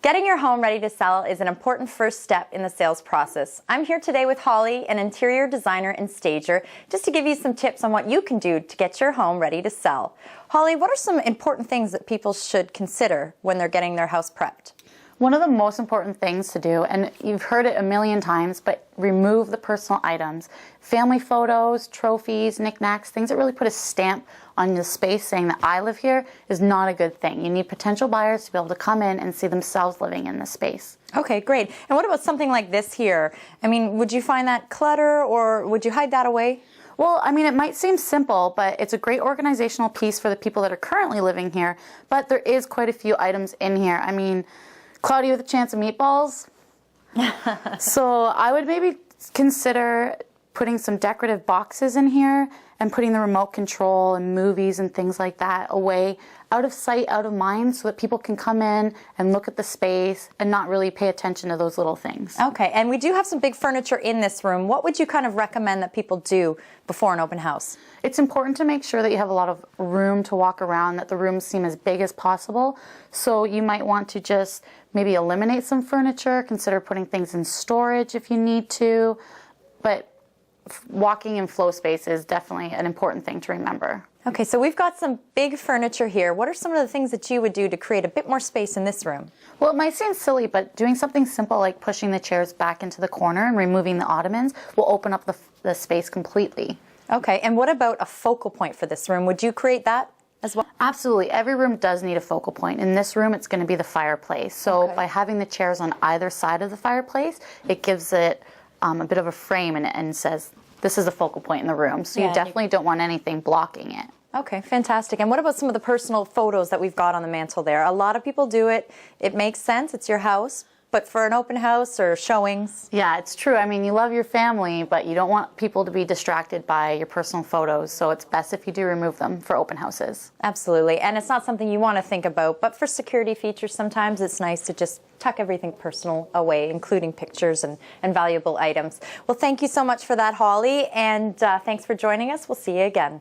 Getting your home ready to sell is an important first step in the sales process. I'm here today with Holly, an interior designer and stager, just to give you some tips on what you can do to get your home ready to sell. Holly, what are some important things that people should consider when they're getting their house prepped? One of the most important things to do, and you've heard it a million times, but remove the personal items. Family photos, trophies, knickknacks, things that really put a stamp on the space saying that I live here is not a good thing. You need potential buyers to be able to come in and see themselves living in this space. Okay, great. And what about something like this here? I mean, would you find that clutter or would you hide that away? Well, I mean, it might seem simple, but it's a great organizational piece for the people that are currently living here, but there is quite a few items in here. I mean, cloudy with a chance of meatballs. So I would maybe consider putting some decorative boxes in here and putting the remote control and movies and things like that away, out of sight, out of mind, so that people can come in and look at the space and not really pay attention to those little things. Okay, and we do have some big furniture in this room. What would you kind of recommend that people do before an open house? It's important to make sure that you have a lot of room to walk around, that the rooms seem as big as possible. So you might want to just maybe eliminate some furniture, consider putting things in storage if you need to, but walking in flow space is definitely an important thing to remember. Okay, so we've got some big furniture here. What are some of the things that you would do to create a bit more space in this room? Well, it might seem silly, but doing something simple like pushing the chairs back into the corner and removing the ottomans will open up the space completely. Okay, and what about a focal point for this room? Would you create that as well? Absolutely. Every room does need a focal point. In this room, it's going to be the fireplace. So by having the chairs on either side of the fireplace, it gives it a bit of a frame and says, this is a focal point in the room. So you definitely don't want anything blocking it. Okay, fantastic. And what about some of the personal photos that we've got on the mantle there? A lot of people do it. It makes sense. It's your house. But for an open house or showings? Yeah, it's true. I mean, you love your family, but you don't want people to be distracted by your personal photos. So it's best if you do remove them for open houses. Absolutely. And it's not something you want to think about. But for security features, sometimes it's nice to just tuck everything personal away, including pictures and valuable items. Well, thank you so much for that, Holly. And thanks for joining us. We'll see you again.